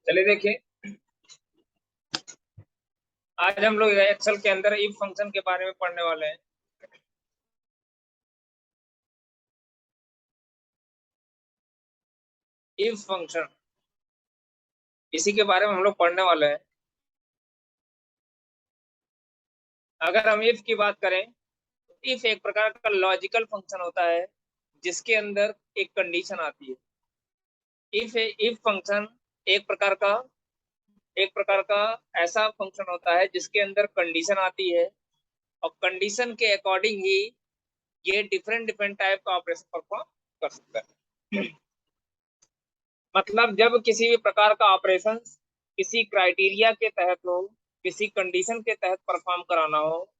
चलिए देखिए, आज हम लोग एक्सेल के अंदर इफ फंक्शन के बारे में पढ़ने वाले हैं। इफ फंक्शन, इसी के बारे में हम लोग पढ़ने वाले हैं। अगर हम इफ की बात करें, इफ एक प्रकार का लॉजिकल फंक्शन होता है जिसके अंदर एक कंडीशन आती है। इफ फंक्शन एक प्रकार का ऐसा फंक्शन होता है जिसके अंदर कंडीशन आती है, और कंडीशन के अकॉर्डिंग ही ये डिफरेंट डिफरेंट टाइप का ऑपरेशन परफॉर्म कर सकता है। मतलब जब किसी भी प्रकार का ऑपरेशन किसी क्राइटेरिया के तहत हो, किसी कंडीशन के तहत परफॉर्म कराना हो,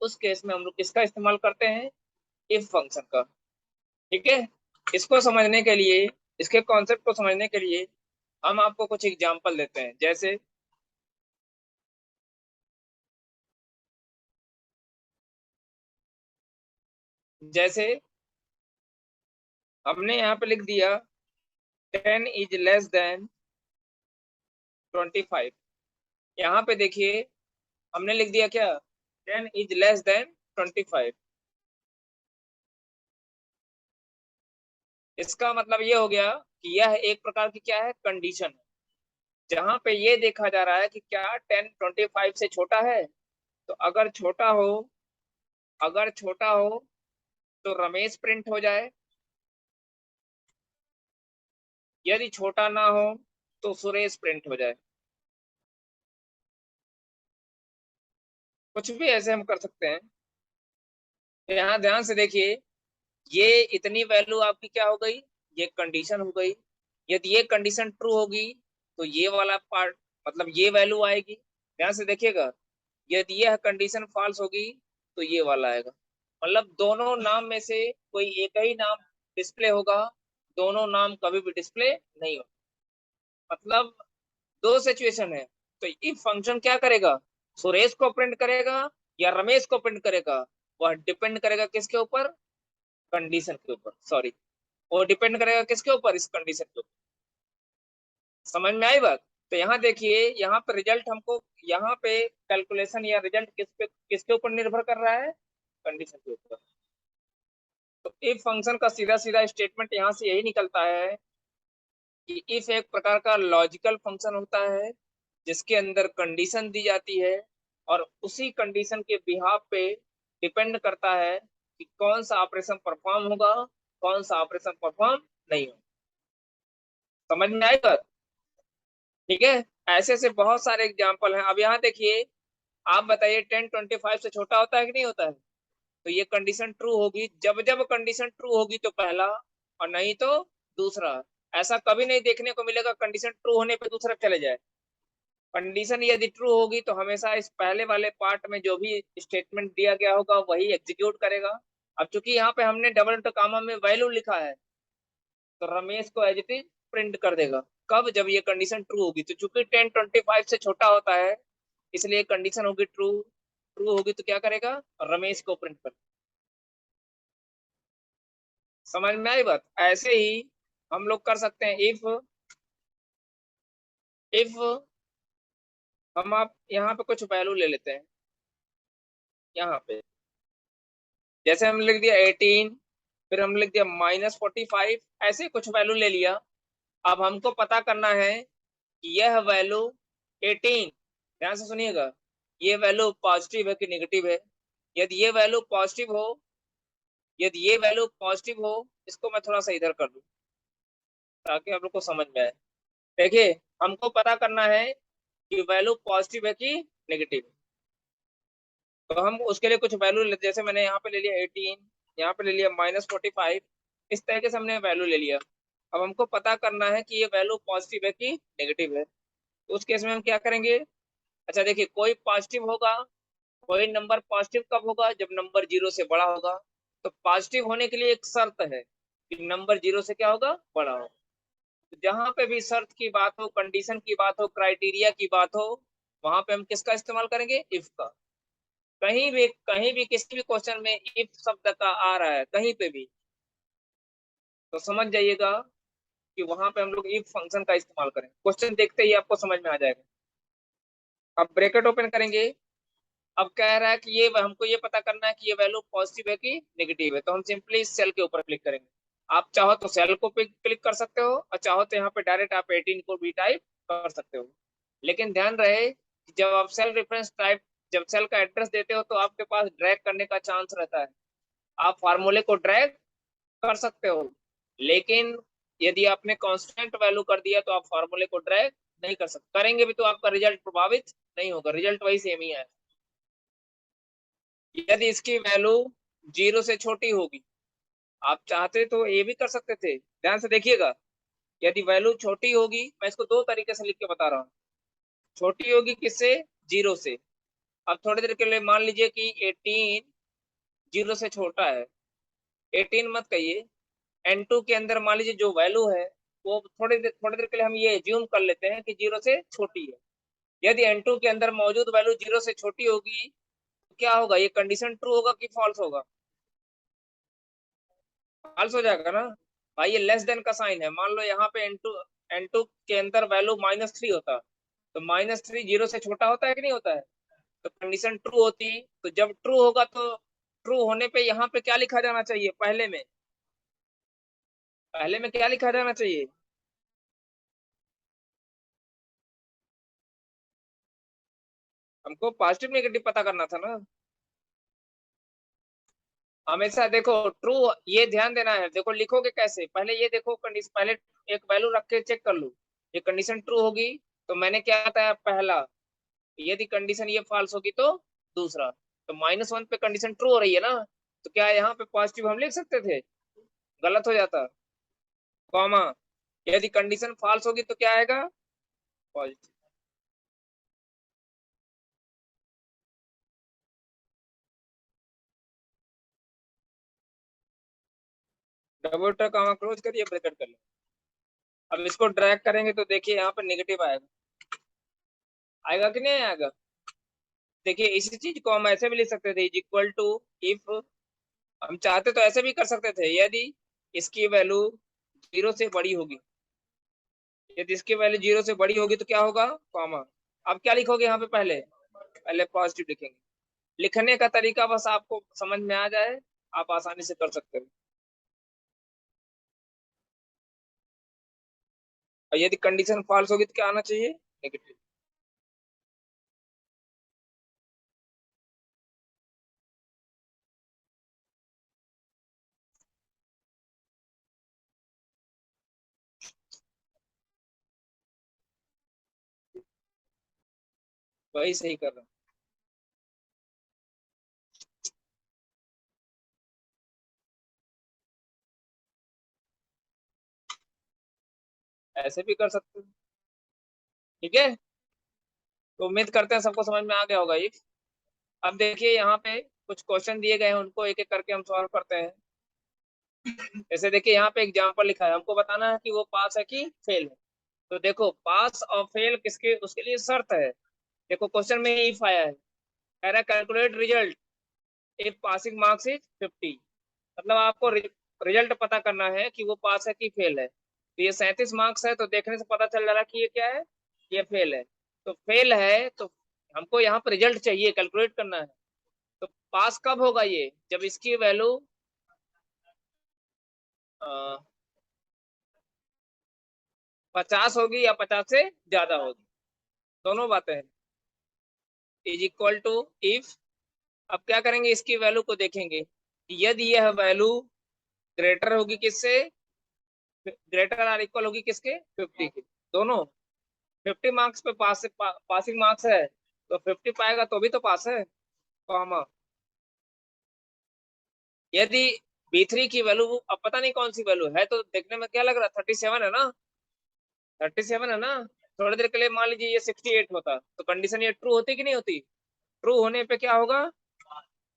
उस केस में हम लोग किसका इस्तेमाल करते हैं? इफ फंक्शन का। ठीक है। इसको समझने के लिए, इसके कॉन्सेप्ट को समझने के लिए हम आपको कुछ एग्जांपल देते हैं। जैसे हमने यहाँ पे लिख दिया 10 इज लेस देन 25। यहाँ पे देखिए, हमने लिख दिया क्या? 10 इज लेस देन 25। इसका मतलब ये हो गया कि यह एक प्रकार की क्या है? कंडीशन है, जहां पे ये देखा जा रहा है कि क्या 10 25 से छोटा है। तो अगर छोटा हो तो रमेश प्रिंट हो जाए, यदि छोटा ना हो तो सुरेश प्रिंट हो जाए। कुछ भी ऐसे हम कर सकते हैं। तो यहाँ ध्यान से देखिए, ये इतनी वैल्यू आपकी क्या हो गई? ये कंडीशन हो गई। यदि ये कंडीशन ट्रू होगी तो ये वाला पार्ट, मतलब ये वैल्यू आएगी। ध्यान से देखिएगा, यदि यह कंडीशन फॉल्स होगी तो ये वाला आएगा। मतलब दोनों नाम में से कोई एक ही नाम डिस्प्ले होगा, दोनों नाम कभी भी डिस्प्ले नहीं होगा। मतलब दो सिचुएशन है। तो इफ फंक्शन क्या करेगा? सुरेश को प्रिंट करेगा या रमेश को प्रिंट करेगा? वह डिपेंड करेगा किसके ऊपर? कंडीशन के ऊपर। सॉरी, वो डिपेंड करेगा किसके ऊपर? इस कंडीशन के ऊपर। समझ में आई बात? तो यहाँ देखिए, यहाँ पे रिजल्ट हमको, यहाँ पे कैलकुलेशन या रिजल्ट किसके ऊपर निर्भर कर रहा है? कंडीशन के ऊपर। तो इफ फंक्शन का सीधा सीधा स्टेटमेंट यहाँ से यही निकलता है कि इफ एक प्रकार का लॉजिकल फंक्शन होता है जिसके अंदर कंडीशन दी जाती है, और उसी कंडीशन के बिहाफ पे डिपेंड करता है कि कौन सा ऑपरेशन परफॉर्म होगा, कौन सा ऑपरेशन परफॉर्म नहीं होगा। समझ में आएगा? ठीक है। ऐसे ऐसे बहुत सारे एग्जाम्पल हैं। अब यहाँ देखिए, आप बताइए 10 25 से छोटा होता है कि नहीं होता है? तो ये कंडीशन ट्रू होगी। जब जब कंडीशन ट्रू होगी तो पहला, और नहीं तो दूसरा। ऐसा कभी नहीं देखने को मिलेगा कंडीशन ट्रू होने पे दूसरा चले जाए। कंडीशन यदि ट्रू होगी तो हमेशा इस पहले वाले पार्ट में जो भी स्टेटमेंट दिया गया होगा वही एग्जीक्यूट करेगा। अब चूंकि यहाँ पे हमने डबल कामा में वैल्यू लिखा है, तो रमेश को एज इट इज प्रिंट कर देगा। कब? जब ये कंडीशन ट्रू होगी। तो चूंकि 10 25 से छोटा होता है, इसलिए कंडीशन होगी ट्रू। ट्रू होगी तो क्या करेगा? रमेश को प्रिंट कर। समझ में आई बात? ऐसे ही हम लोग कर सकते हैं। इफ हम आप यहाँ पे कुछ वैल्यू ले लेते हैं। यहाँ पे जैसे हम लिख दिया 18, फिर हम लिख दिया -45, ऐसे कुछ वैल्यू ले लिया। अब हमको पता करना है कि यह वैल्यू 18, ध्यान से सुनिएगा, ये वैल्यू पॉजिटिव है कि नेगेटिव है। यदि ये वैल्यू पॉजिटिव हो, यदि ये वैल्यू पॉजिटिव हो, इसको मैं थोड़ा सा इधर कर दूं ताकि आप लोग को समझ में आए। देखिए, हमको पता करना है कि वैल्यू पॉजिटिव है कि नेगेटिव है। तो हम उसके लिए कुछ वैल्यू लेते, जैसे मैंने यहाँ पे ले लिया 18, यहाँ पे ले लिया -45। इस तरीके से हमने वैल्यू ले लिया। अब हमको पता करना है कि ये वैल्यू पॉजिटिव है कि नेगेटिव है। तो उस केस में हम क्या करेंगे? अच्छा देखिए, कोई पॉजिटिव होगा, कोई नंबर पॉजिटिव कब होगा? जब नंबर 0 से बड़ा होगा। तो पॉजिटिव होने के लिए एक शर्त है कि नंबर 0 से क्या होगा? बड़ा होगा। तो जहां पे भी शर्त की बात हो, कंडीशन की बात हो, क्राइटेरिया की बात हो, वहां पे हम किसका इस्तेमाल करेंगे? इफ का। कहीं भी किसी भी क्वेश्चन में इफ शब्द का आ रहा है, कहीं पे भी, तो समझ जाइएगा कि वहां पे हम लोग इफ फंक्शन का इस्तेमाल करें। क्वेश्चन देखते ही आपको समझ में आ जाएगा। अब ब्रैकेट ओपन करेंगे। अब कह रहा है कि ये हमको ये पता करना है कि ये वैल्यू पॉजिटिव है कि नेगेटिव है, तो हम सिंपली इस सेल के ऊपर क्लिक करेंगे। आप चाहो तो सेल को क्लिक कर सकते हो, और चाहो तो यहाँ पे डायरेक्ट आप 18 को भी टाइप कर सकते हो। लेकिन ध्यान रहे कि जब आप सेल रेफरेंस टाइप, जब सेल का एड्रेस देते हो तो आपके पास ड्रैग करने का चांस रहता है। आप फार्मूले को ड्रैग कर सकते हो, लेकिन यदि आपने कांस्टेंट वैल्यू कर दिया तो आप फार्मूले को ड्रैग नहीं कर सकते। करेंगे भी तो आपका रिजल्ट प्रभावित नहीं होगा, रिजल्ट वही सेम ही है। यदि इसकी वैल्यू 0 से छोटी होगी, आप चाहते तो ये भी कर सकते थे, ध्यान से देखिएगा। यदि वैल्यू छोटी होगी, मैं इसको दो तरीके से लिख के बता रहा हूँ। छोटी होगी किससे? 0 से। अब थोड़ी देर के लिए मान लीजिए कि 18 0 से छोटा है। 18 मत कहिए, N2 के अंदर मान लीजिए जो वैल्यू है वो थोड़ी देर के लिए हम ये एज्यूम कर लेते हैं कि 0 से छोटी है। यदि N2 के अंदर मौजूद वैल्यू 0 से छोटी होगी तो क्या होगा? ये कंडीशन ट्रू होगा कि फॉल्स होगा? फॉल्स हो जाएगा ना भाई। ये लेस देन का साइन है। मान लो यहाँ पे N2 के अंदर वैल्यू -3 होता, तो -3 0 से छोटा होता है कि नहीं होता है? तो कंडीशन ट्रू होती। तो जब ट्रू होगा तो ट्रू होने पे यहाँ पे क्या लिखा जाना चाहिए? पहले में क्या लिखा जाना चाहिए? हमको पॉजिटिव नेगेटिव पता करना था ना। हमेशा देखो ट्रू, ये ध्यान देना है। देखो लिखोगे कैसे, पहले ये देखो कंडीशन, पहले एक वैल्यू रख के चेक कर लो। ये कंडीशन ट्रू होगी तो मैंने क्या बताया? पहला। यदि कंडीशन ये फॉल्स होगी तो दूसरा। तो -1 पे कंडीशन ट्रू हो रही है ना, तो क्या यहाँ पे पॉजिटिव हम लिख सकते थे? गलत हो जाता। कॉमा, यदि कंडीशन फॉल्स होगी तो क्या आएगा? Positive. Double tap comma close करिए, ब्रैकेट कर लो। अब इसको ड्रैग करेंगे तो देखिए यहाँ पर नेगेटिव आएगा। आएगा कि नहीं आएगा? देखिए इसी चीज को हम ऐसे भी लिख सकते थे, इज इक्वल टू इफ। हम चाहते तो ऐसे भी कर सकते थे, यदि इसकी वैल्यू 0 से बड़ी होगी। यदि इसकी वैल्यू 0 से बड़ी होगी तो क्या होगा? कॉमा। अब क्या लिखोगे यहाँ पे? पहले पहले पॉजिटिव लिखेंगे। लिखने का तरीका बस आपको समझ में आ जाए, आप आसानी से कर सकते हो। और यदि कंडीशन फॉल्स होगी तो क्या आना चाहिए? नेगेटिव। वही सही कर रहा हूँ। ऐसे भी कर सकते हो। ठीक है, तो उम्मीद करते हैं सबको समझ में आ गया होगा ये। अब देखिए यहाँ पे कुछ क्वेश्चन दिए गए हैं, उनको एक एक करके हम सॉल्व करते हैं। जैसे देखिए यहाँ पे एग्जाम्पल लिखा है, हमको बताना है कि वो पास है कि फेल है। तो देखो पास और फेल किसके, उसके लिए शर्त है। देखो क्वेश्चन में इफ आया है, कह रहा है calculate result if passing marks is 50। मतलब आपको रिजल्ट पता करना है कि वो पास है कि फेल है। तो ये 37 मार्क्स है, तो देखने से पता चल रहा है कि ये क्या है? ये फेल है। तो फेल है तो हमको यहाँ पर रिजल्ट चाहिए, कैलकुलेट करना है। तो पास कब होगा ये? जब इसकी वैल्यू 50 होगी या 50 से ज्यादा होगी, दोनों बातें हैं। Is equal to if. अब क्या करेंगे? इसकी वैल्यू को देखेंगे। यदि यह वैल्यू ग्रेटर होगी किससे? ग्रेटर आर इक्वल होगी किसके? 50 के। दोनों 50 मार्क्स पे पासिंग मार्क्स है, तो 50 पाएगा तो भी तो पास है। कॉमा, यदि B3 की वैल्यू, अब पता नहीं कौन सी वैल्यू है, तो देखने में क्या लग रहा है? 37 है ना? 37 है ना? थोड़ी देर के लिए मान लीजिए ये 68 होता, तो कंडीशन ये ट्रू होती कि नहीं होती? ट्रू होने पे क्या होगा?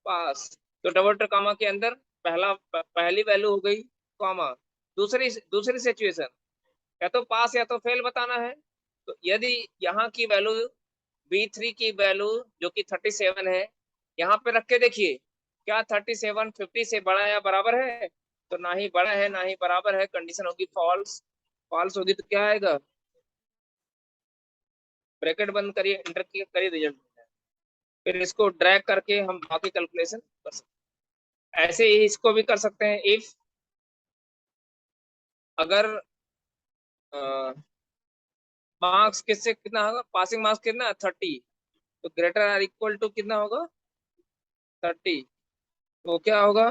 पास। तो डबल टर कॉमा के अंदर पहली वैल्यू हो गई, कॉमा। दूसरी दूसरी सिचुएशन, या तो पास या तो फेल बताना है। तो यदि यहाँ की वैल्यू B3 की वैल्यू जो कि 37 है, यहाँ पे रख के देखिए क्या 37 50 से बड़ा या बराबर है? तो ना ही बड़ा है ना ही बराबर है, कंडीशन होगी फॉल्स। फॉल्स होगी तो क्या आएगा, ब्रैकेट बंद करिए, इंटर करिए, रिजल्ट। फिर इसको ड्रैग करके हम बाकी कैलकुलेशन कर सकते हैं। ऐसे ही इसको भी कर सकते हैं, इफ अगर मार्क्स किससे कितना होगा, पासिंग मार्क्स कितना 30, तो ग्रेटर आर इक्वल टू कितना होगा 30, तो क्या होगा,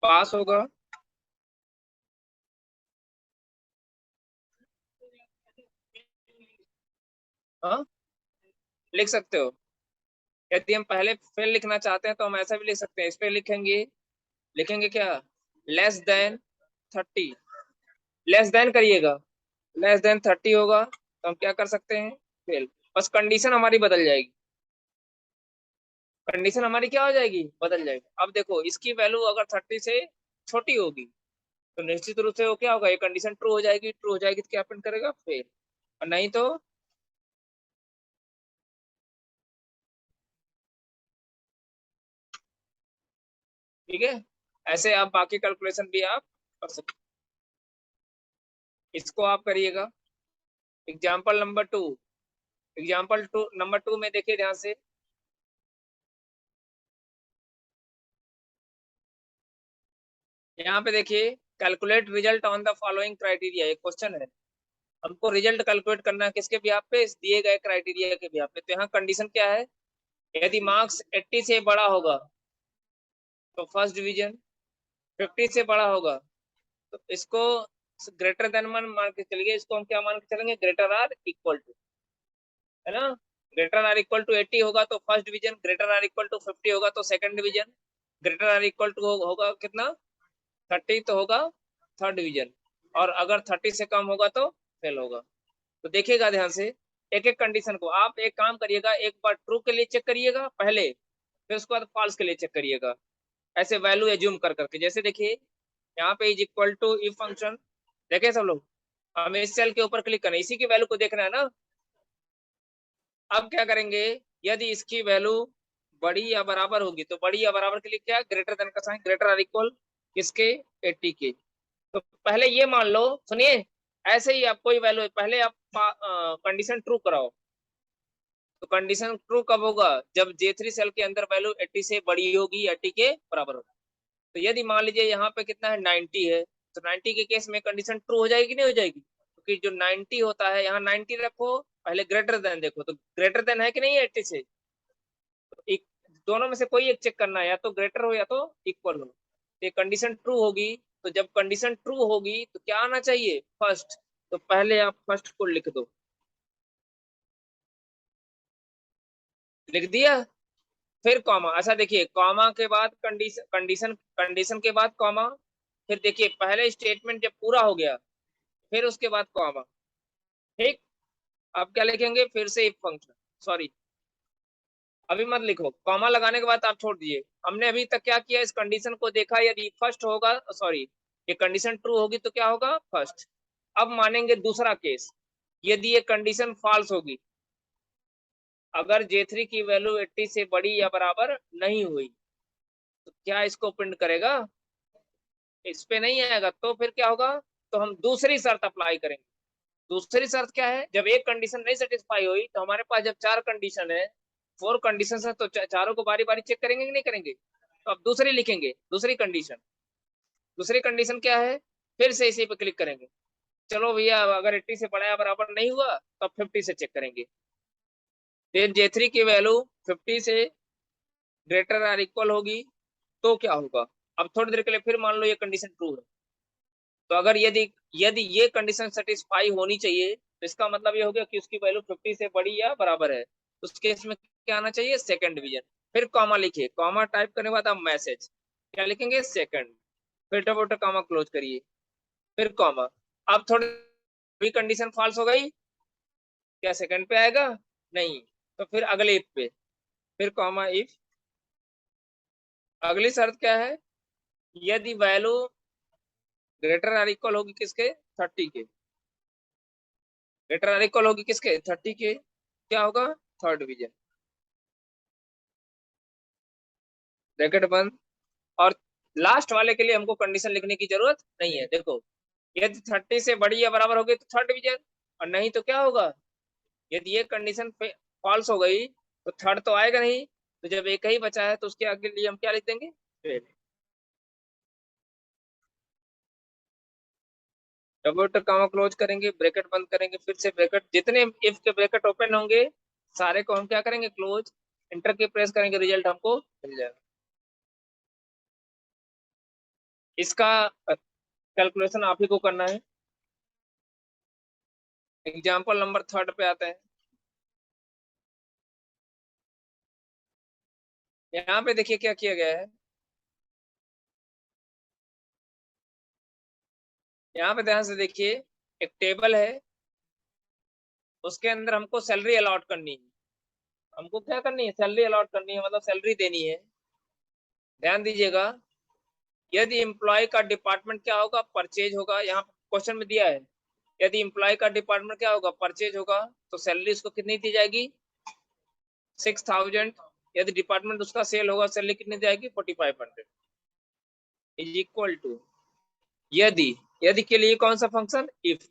पास होगा। हाँ, लिख सकते हो। यदि हम पहले फेल लिखना चाहते हैं तो हम ऐसा भी लिख सकते हैं, इस पे लिखेंगे, लिखेंगे क्या, लेस देन 30, लेस देन करिएगा, लेस देन 30 होगा तो हम क्या कर सकते हैं, फेल। बस कंडीशन हमारी बदल जाएगी, कंडीशन हमारी क्या हो जाएगी, बदल जाएगी। अब देखो इसकी वैल्यू अगर 30 से छोटी होगी तो निश्चित रूप से वो क्या होगा, ये कंडीशन ट्रू हो जाएगी, ट्रू हो जाएगी तो क्या प्रिंट करेगा, फेल। और नहीं तो ठीक है। ऐसे आप बाकी कैलकुलेशन भी आप कर सकते हैं। इसको आप करिएगा। Example number 2, example two number 2 में देखिए ध्यान से, यहाँ पे देखिए, calculate result on the following criteria, एक क्वेश्चन है। हमको रिजल्ट कैलकुलेट करना है किसके बिहाफ पे, इस दिए गए क्राइटेरिया के बिहाफ पे। तो यहाँ कंडीशन क्या है, यदि मार्क्स 80 से बड़ा होगा तो फर्स्ट डिवीजन, 50 से बड़ा होगा तो इसको ग्रेटर देन मान के चलिए, इसको हम क्या मान के चलेंगे, ग्रेटर आर इक्वल टू, है ना। ग्रेटर आर इक्वल टू 80 होगा तो first division, greater or equal to 50 होगा तो second division, greater or equal to होगा कितना 30 तो होगा थर्ड डिवीजन, और अगर 30 से कम होगा तो फेल होगा। तो देखिएगा ध्यान से, एक एक कंडीशन को आप एक काम करिएगा, एक बार ट्रू के लिए चेक करिएगा पहले, फिर उसके बाद फॉल्स के लिए चेक करिएगा, ऐसे वैल्यू एज्यूम कर करके। जैसे देखिए यहाँ पे is equal to if function, देखे सब लोग, हमें इस सेल के ऊपर क्लिक करना है, इसी की वैल्यू को देखना है ना। अब क्या करेंगे, यदि इसकी वैल्यू बड़ी या बराबर होगी तो बड़ी या बराबर के लिए क्या, ग्रेटर देन का साइन, ग्रेटर आर इक्वल किसके, 80 के। तो पहले ये मान लो, सुनिए, ऐसे ही आप कोई वैल्यू पहले आप कंडीशन ट्रू कराओ। तो कंडीशन ट्रू कब होगा, जब J3 सेल के अंदर वैल्यू 80 से बड़ी होगी, 80 के बराबर होगी। तो यदि मान लीजिए यहाँ पे कितना है 90 है, तो 90 के केस में कंडीशन ट्रू हो जाएगी नहीं हो जाएगी, क्योंकि जो 90 होता है, यहाँ 90 रखो, पहले ग्रेटर देन देखो, तो ग्रेटर देन है कि नहीं है 80 से, तो एक दोनों में से कोई एक चेक करना है, या तो ग्रेटर हो या तो इक्वल हो। ये कंडीशन ट्रू होगी, तो जब कंडीशन ट्रू होगी तो क्या आना चाहिए, फर्स्ट। तो पहले आप फर्स्ट को लिख दो, लिख दिया, फिर कॉमा। ऐसा देखिए, कॉमा के बाद कंडीशन, कंडीशन कंडीशन के बाद कॉमा, फिर देखिए पहले स्टेटमेंट जब पूरा हो गया फिर उसके बाद कॉमा, ठीक। अब क्या लिखेंगे, फिर से इफ फंक्शन, सॉरी अभी मत लिखो, कॉमा लगाने के बाद आप छोड़ दीजिए। हमने अभी तक क्या किया, इस कंडीशन को देखा, यदि फर्स्ट होगा, सॉरी ये कंडीशन ट्रू होगी तो क्या होगा, फर्स्ट। अब मानेंगे दूसरा केस, यदि ये कंडीशन फॉल्स होगी, अगर J3 की वैल्यू 80 से बड़ी या बराबर नहीं हुई तो क्या इसको प्रिंट करेगा, इस पे नहीं आएगा, तो फिर क्या होगा, तो हम दूसरी शर्त अप्लाई करेंगे। दूसरी शर्त क्या है, जब एक कंडीशन नहीं सेटिस्फाई हुई तो हमारे पास जब चार कंडीशन है, फोर कंडीशन है, तो चारों को बारी बारी चेक करेंगे कि नहीं करेंगे। तो अब दूसरी लिखेंगे, दूसरी कंडीशन, दूसरी कंडीशन क्या है, फिर से इसी पे क्लिक करेंगे। चलो भैया, अगर 80 से बड़ा या बराबर नहीं हुआ तो अब 50 से चेक करेंगे। फिर J3 की वैल्यू 50 से ग्रेटर आर इक्वल होगी तो क्या होगा। अब थोड़ी देर के लिए फिर मान लो ये कंडीशन ट्रू है, तो अगर यदि यदि ये कंडीशन सेटिस्फाई होनी चाहिए तो इसका मतलब ये हो गया कि उसकी वैल्यू 50 से बड़ी या बराबर है, उस केस में क्या आना चाहिए, सेकंड डिवीजन। फिर कॉमा लिखिए, कॉमा टाइप करने के बाद आप मैसेज क्या लिखेंगे, सेकंड, फिर डबल कॉमा क्लोज करिए, फिर कॉमा। अब थोड़ी भी कंडीशन फॉल्स हो गई, क्या सेकंड पे आएगा, नहीं, तो फिर अगले इफ पे, फिर कॉमा इफ, अगली शर्त क्या है, यदि वैल्यू ग्रेटर आर इक्वल होगी किसके, 30 के, ग्रेटर आर इक्वल होगी किसके, 30 के, क्या होगा, थर्ड डिवीजन, ब्रैकेट बंद। और लास्ट वाले के लिए हमको कंडीशन लिखने की जरूरत नहीं है। देखो, यदि 30 से बड़ी या बराबर होगी तो थर्ड डिवीजन, और नहीं तो क्या होगा, यदि ये कंडीशन पे फॉल्स हो गई तो थर्ड तो आएगा नहीं। तो जब एक ही बचा है तो उसके आगे लिए हम क्या लिख देंगे, twelve. Double dot comma close करेंगे, ब्रैकेट बंद करेंगे, फिर से ब्रैकेट, जितने इफ के ब्रैकेट ओपन होंगे सारे को हम क्या करेंगे, क्लोज। इंटर की प्रेस करेंगे, रिजल्ट हमको मिल जाएगा। इसका कैलकुलेशन आप ही को करना है। एग्जाम्पल नंबर थर्ड पे आते हैं। यहाँ पे देखिए क्या किया गया है। यहाँ पे ध्यान से देखिए, एक टेबल है, उसके अंदर हमको सैलरी अलॉट करनी है। हमको क्या करनी है, सैलरी अलॉट करनी है, मतलब सैलरी देनी है। ध्यान दीजिएगा, यदि एम्प्लॉय का डिपार्टमेंट क्या होगा, परचेज होगा। यहाँ क्वेश्चन में दिया है, यदि एम्प्लॉय का डिपार्टमेंट क्या होगा, परचेज होगा, तो सैलरी उसको कितनी दी जाएगी, 6000। यदि डिपार्टमेंट उसका सेल होगा, सैलरी कितनी दी जाएगी, 4500 इज इक्वल टू, यदि, यदि के लिए कौन सा फंक्शन, इफ।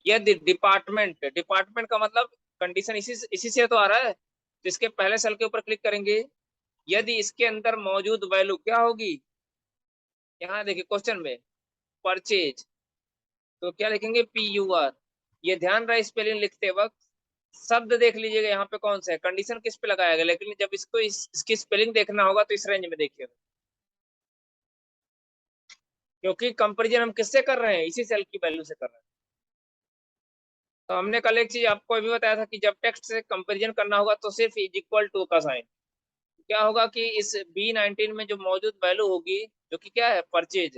यदि डिपार्टमेंट, डिपार्टमेंट का मतलब कंडीशन इसी से तो आ रहा है, तो इसके पहले सेल के ऊपर क्लिक करेंगे। यदि इसके अंदर मौजूद वैल्यू क्या होगी, यहाँ देखिए क्वेश्चन में परचेज, तो क्या लिखेंगे, PUR। ये ध्यान रहे स्पेलिंग लिखते वक्त शब्द देख लीजिएगा यहाँ पे कौन सा है, कंडीशन किस पे लगाया गया, लेकिन जब इसको इसकी स्पेलिंग देखना होगा तो इस रेंज में देखिएगा, क्योंकि कंपेरिजन हम किससे कर रहे हैं, इसी सेल की वैल्यू से कर रहे हैं। तो हमने कल एक चीज आपको भी बताया था कि जब टेक्स्ट से कंपेरिजन करना होगा तो सिर्फ इज इक्वल टू का साइन। क्या होगा कि इस B19 में जो मौजूद वैल्यू होगी, जो कि क्या है, परचेज,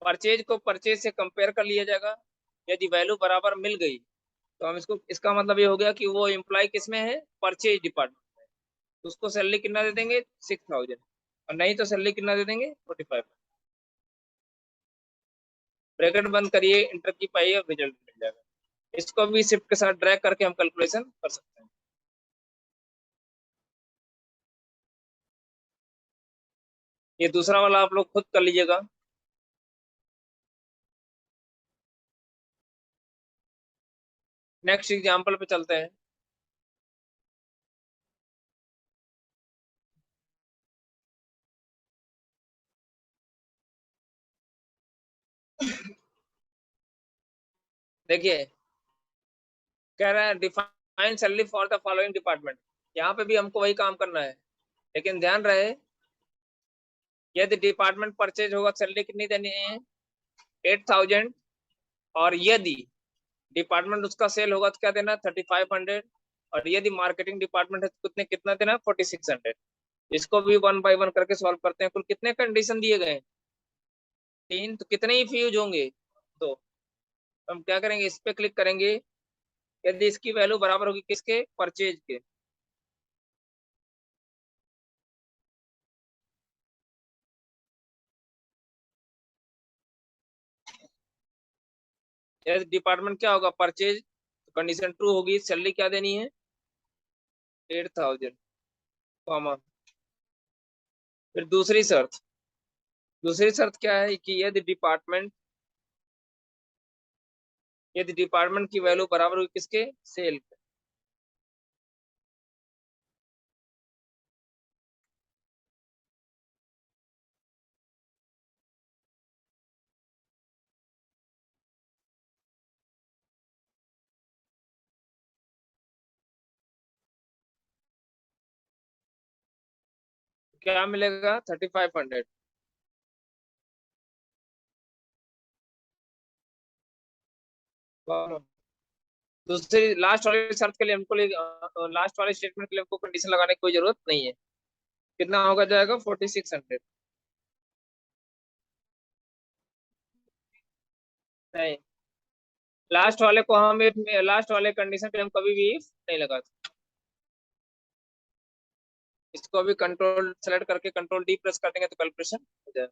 परचेज को परचेज से कंपेयर कर लिया जाएगा। यदि वैल्यू बराबर मिल गई तो हम इसको, इसका मतलब ये हो गया कि वो एम्प्लॉय किस में है, परचेज डिपार्टमेंट में, तो उसको सैलरी कितना दे देंगे, 6000। और नहीं तो सैलरी कितना दे देंगे, 45। ब्रैकेट बंद करिए, इंटर की पाइए, रिजल्ट मिल जाएगा। इसको भी शिफ्ट के साथ ड्रैग करके हम कैलकुलेशन कर सकते हैं। ये दूसरा वाला आप लोग खुद कर लीजिएगा। नेक्स्ट एग्जाम्पल पे चलते हैं। देखिए, कह रहा है define salary for the following department. यहाँ पे भी हमको वही काम करना है, लेकिन ध्यान रहे, यदि डिपार्टमेंट परचेज होगा सैलरी कितनी देनी है, 8000। और यदि डिपार्टमेंट उसका सेल होगा तो क्या देना, 3500। और यदि मार्केटिंग डिपार्टमेंट है तो कितने, कितना देना, 4600। इसको भी वन बाय वन करके सॉल्व करते हैं। कुल कितने कंडीशन दिए गए हैं, तीन, तो कितने ही फ्यूज होंगे, तो हम क्या करेंगे, इस पे क्लिक करेंगे। यदि इसकी वैल्यू बराबर होगी किसके, परचेज के, यदि डिपार्टमेंट क्या होगा, परचेज, तो कंडीशन ट्रू होगी, सैलरी क्या देनी है, 8000, कॉमा। फिर दूसरी शर्त, दूसरी शर्त क्या है कि यदि डिपार्टमेंट की वैल्यू बराबर हुई किसके, सेल के। क्या मिलेगा, 3500। दूसरी लास्ट वाली शर्त के लिए हमको, लास्ट वाले स्टेटमेंट के लिए हमको कंडीशन लगाने की कोई जरूरत नहीं है। कितना होगा जाएगा, 4600। नहीं, लास्ट वाले को हम, लास्ट वाले कंडीशन पे हम कभी भी if नहीं लगाते। इसको भी कंट्रोल सेलेक्ट करके कंट्रोल D प्रेस कर देंगे तो कैलकुलेशन हो जाएगा।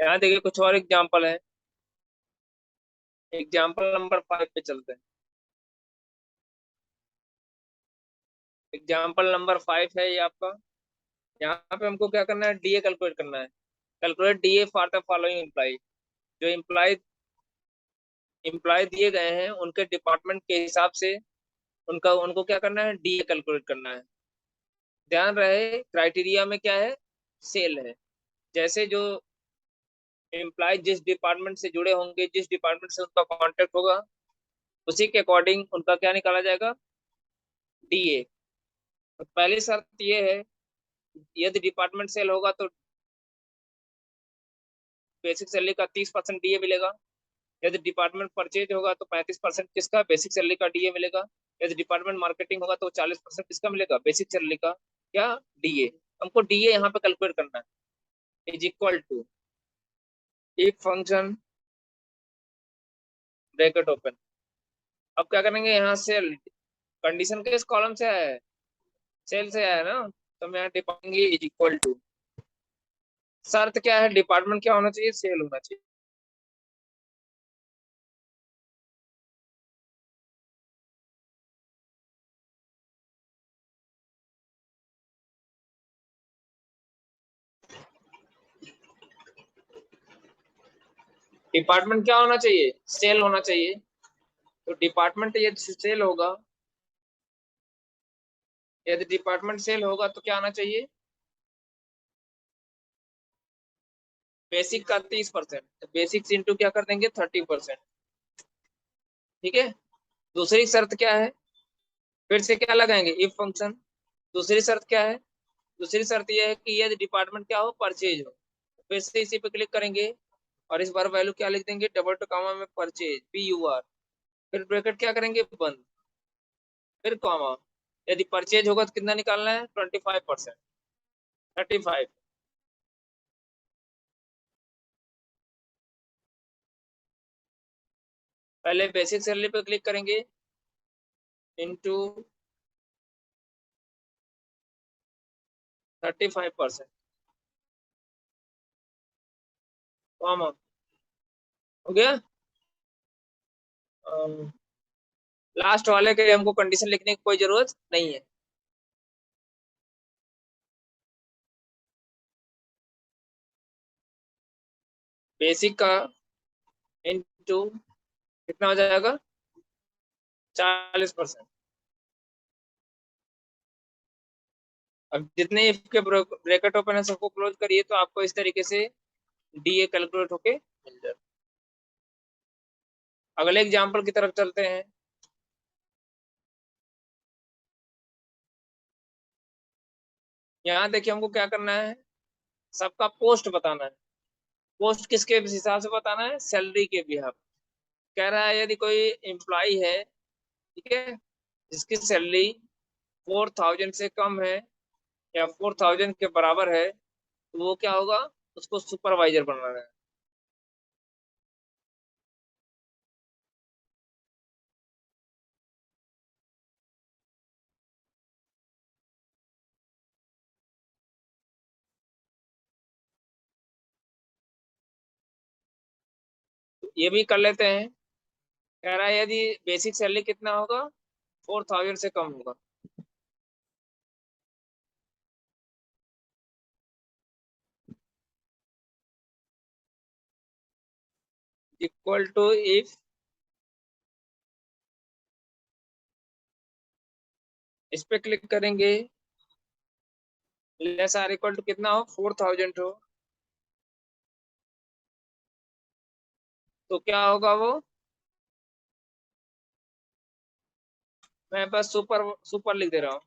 यहाँ देखिए कुछ और एग्जांपल है। एग्जाम्पल नंबर 5 पे चलते हैं। एग्जाम्पल नंबर 5 है ये आपका। यहाँ पे हमको क्या करना है, डीए कैलकुलेट करना है। Calculate DA for the following employ. जो एम्प्लॉय एम्प्लॉय दिए गए हैं उनके डिपार्टमेंट के हिसाब से उनका उनको क्या करना है, डीए कैलकुलेट करना है। ध्यान रहे क्राइटेरिया में क्या है, सेल है। जैसे जो एम्प्लॉय जिस डिपार्टमेंट से जुड़े होंगे, जिस डिपार्टमेंट से उनका कॉन्टेक्ट होगा, उसी के अकॉर्डिंग उनका क्या निकाला जाएगा, डीए। तो पहली शर्त ये है, यदि डिपार्टमेंट सेल होगा तो बेसिक सैलरी का 30% डीए मिलेगा। यदि डिपार्टमेंट परचेज होगा तो 35% किसका, बेसिक सैलरी का डीए मिलेगा। यदि डिपार्टमेंट मार्केटिंग होगा तो 40% किसका मिलेगा, बेसिक सैलरी का क्या, डीए। हमको डीए यहाँ पे कैलकुलेट करना है। Is equal to if function bracket open. अब क्या करेंगे, यहाँ से कंडीशन किस कॉलम से आया है, सेल से आया है ना। तो हम यहाँ टिपाएंगे इज इक्वल टू, शर्त क्या है, डिपार्टमेंट क्या होना चाहिए, सेल होना चाहिए। डिपार्टमेंट क्या होना चाहिए, सेल होना चाहिए। तो डिपार्टमेंट यदि सेल होगा, यदि डिपार्टमेंट सेल होगा तो क्या आना चाहिए, बेसिक का 30%, बेसिक इंटू क्या कर देंगे 30%। ठीक है। दूसरी शर्त क्या है, फिर से क्या लगाएंगे, इफ फंक्शन। दूसरी शर्त क्या है, दूसरी शर्त यह है कि यदि डिपार्टमेंट क्या हो, परचेज हो। फिर से इसी पे क्लिक करेंगे और इस बार वैल्यू क्या लिख देंगे, डबल टू कॉमा में परचेज, PUR। फिर ब्रैकेट क्या करेंगे, बंद। फिर कॉमा। यदि परचेज होगा तो कितना निकालना है, 25%, 35। पहले बेसिक सैलरी पे क्लिक करेंगे, इंटू 35%, कॉमा। हो गया। लास्ट वाले के लिए हमको कंडीशन लिखने की कोई जरूरत नहीं है। बेसिक का इंटू कितना हो जाएगा, 40%। अब जितने इसके ब्रैकेट ओपन है सबको क्लोज करिए तो आपको इस तरीके से डीए कैलकुलेट होके मिल जाए। अगले एग्जाम्पल की तरफ चलते हैं। यहाँ देखिए हमको क्या करना है, सबका पोस्ट बताना है। पोस्ट किसके हिसाब से बताना है, सैलरी के बिहाफ। कह रहा है यदि कोई एम्प्लॉय है, ठीक है, जिसकी सैलरी 4000 से कम है या 4000 के बराबर है, तो वो क्या होगा, उसको सुपरवाइजर बनाना है। तो ये भी कर लेते हैं। कह रहा है यदि बेसिक सैलरी कितना होगा, 4000 से कम होगा। इक्वल टू इफ, इस पे क्लिक करेंगे, लेस आर इक्वल टू कितना हो, 4000 हो। तो क्या होगा वो, मैं बस सुपर सुपर लिख दे रहा हूँ।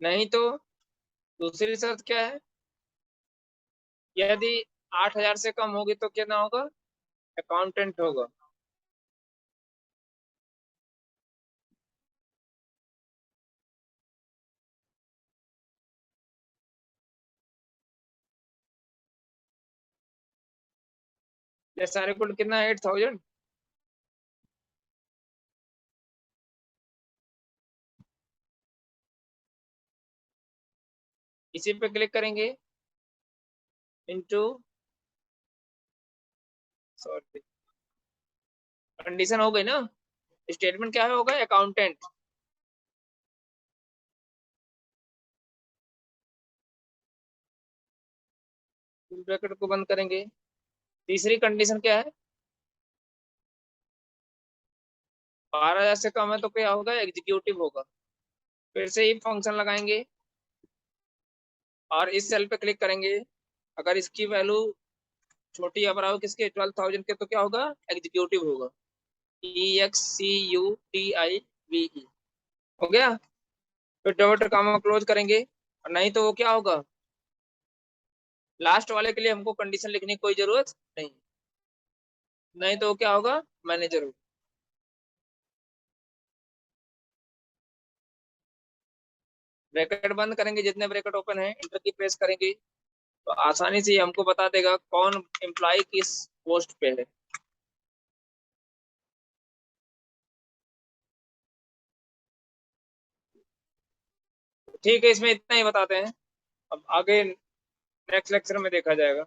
नहीं तो दूसरी शर्त क्या है, यदि 8000 से कम होगी तो कितना होगा, अकाउंटेंट होगा। SR इक्वल कितना है 8000। इसी पे क्लिक करेंगे, इनटू, सॉरी, कंडीशन हो गई ना। स्टेटमेंट क्या होगा, अकाउंटेंट। ब्रैकेट को बंद करेंगे। तीसरी कंडीशन क्या है, 12,000 से कम है तो क्या होगा, एग्जीक्यूटिव होगा। फिर से ही फंक्शन लगाएंगे और इस सेल पे क्लिक करेंगे। अगर इसकी वैल्यू छोटी या बराबर किसके 12,000 के, तो क्या होगा, एग्जीक्यूटिव होगा। EXCUTIVE हो गया। फिर डॉट कॉमा क्लोज करेंगे, और नहीं तो वो क्या होगा, लास्ट वाले के लिए हमको कंडीशन लिखने की कोई जरूरत नहीं, नहीं तो वो क्या होगा, मैनेजर होगा। ब्रैकेट बंद करेंगे, जितने ब्रैकेट ओपन है इंटर की प्रेस करेंगे, तो आसानी से हमको बता देगा कौन एम्प्लॉय किस पोस्ट पे है। ठीक है, इसमें इतना ही बताते हैं। अब आगे नेक्स्ट लेक्चर में देखा जाएगा।